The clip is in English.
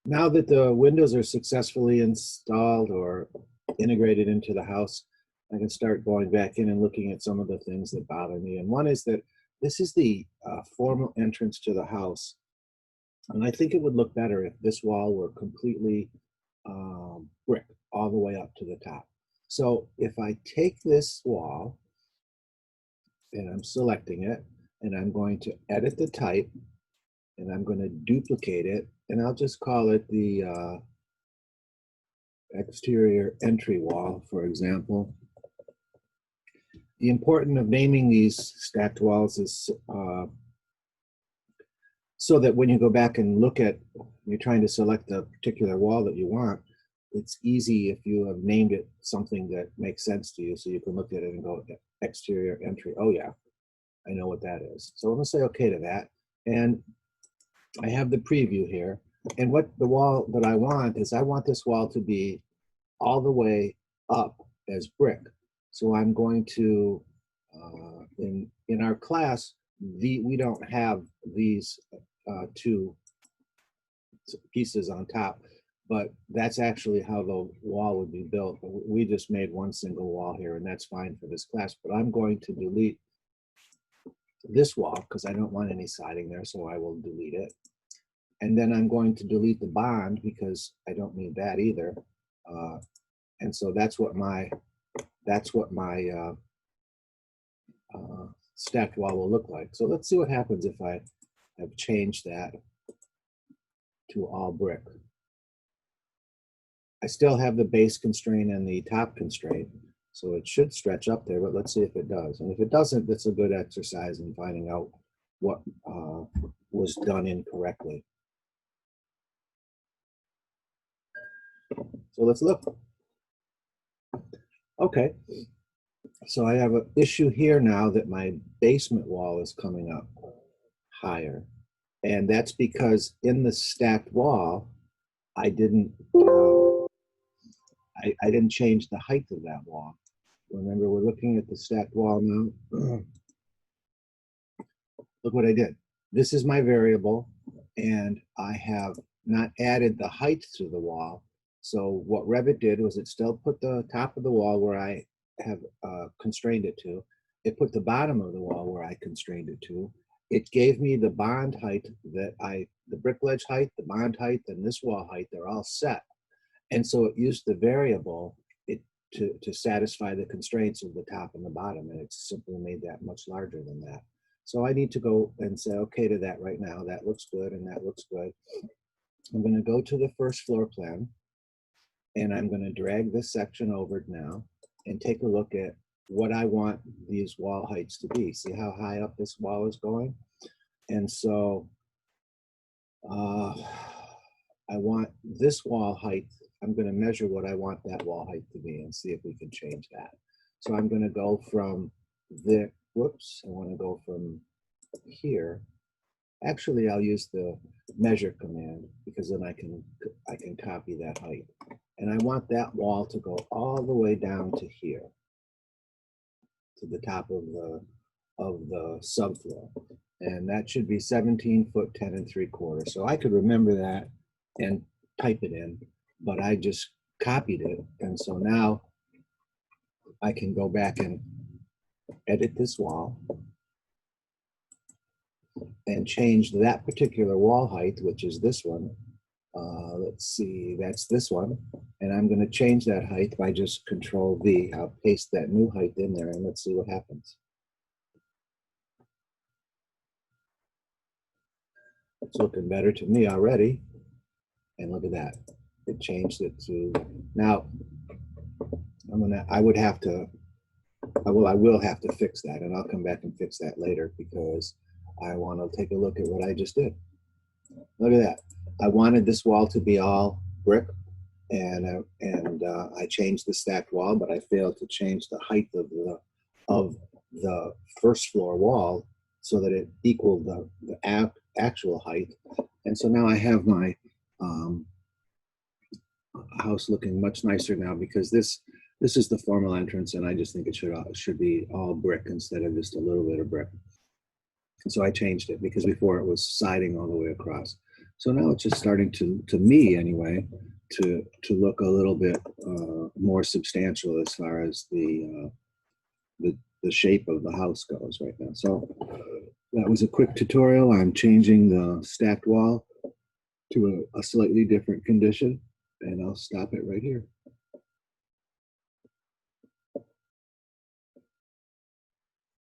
Now that the windows are successfully installed or integrated into the house, I can start going back in and looking at some of the things that bother me. And one is that this is the formal entrance to the house. And I think it would look better if this wall were completely brick all the way up to the top. So if I take this wall and I'm selecting it and I'm going to edit the type and I'm going to duplicate it, and I'll just call it the exterior entry wall, for example. The importance of naming these stacked walls is so that when you go back and look at, you're trying to select a particular wall that you want, it's easy if you have named it something that makes sense to you, so you can look at it and go, exterior entry, oh yeah, I know what that is. So I'm gonna say okay to that. And I have the preview here. And what the wall that I want is, I want this wall to be all the way up as brick. So I'm going to, in our class, we don't have these two pieces on top, but that's actually how the wall would be built. We just made one single wall here, and that's fine for this class, but I'm going to delete this wall because I don't want any siding there, so I will delete it. And then I'm going to delete the bond because I don't need that either. And so that's what my stacked wall will look like. So let's see what happens if I have changed that to all brick. I still have the base constraint and the top constraint, so it should stretch up there, but let's see if it does. And if it doesn't, that's a good exercise in finding out what was done incorrectly. So let's look. Okay, so I have an issue here now that my basement wall is coming up higher. And that's because in the stacked wall, I didn't change the height of that wall. Remember, we're looking at the stacked wall now. Look what I did. This is my variable, and I have not added the height to the wall. So what Revit did was it still put the top of the wall where I have constrained it to. It put the bottom of the wall where I constrained it to. It gave me the bond height that the brick ledge height, the bond height, and this wall height, they're all set. And so it used the variable to satisfy the constraints of the top and the bottom, and it simply made that much larger than that. So I need to go and say okay to that right now. That looks good and that looks good. I'm going to go to the first floor plan, and I'm going to drag this section over now and take a look at what I want these wall heights to be. See how high up this wall is going? And so I want this wall height. I'm going to measure what I want that wall height to be and see if we can change that. So I'm going to go from the, whoops, I want to go from here. Actually, I'll use the measure command because then I can copy that height. And I want that wall to go all the way down to here, to the top of the subfloor. And that should be 17 foot 10 3/4. So I could remember that and type it in, but I just copied it. And so now I can go back and edit this wall and change that particular wall height, which is this one. Let's see, that's this one. And I'm going to change that height by just Control V. I'll paste that new height in there and let's see what happens. It's looking better to me already. And look at that. It changed it to, now I will have to fix that, and I'll come back and fix that later because I want to take a look at what I just did. Look at that. I wanted this wall to be all brick, and I changed the stacked wall, but I failed to change the height of the first floor wall so that it equaled the actual height. And so now I have my house looking much nicer now because this is the formal entrance, and I just think it should be all brick instead of just a little bit of brick. And so I changed it because before it was siding all the way across. So now it's just starting to me anyway, to look a little bit more substantial as far as the shape of the house goes right now. So that was a quick tutorial. I'm changing the stacked wall to a slightly different condition, and I'll stop it right here.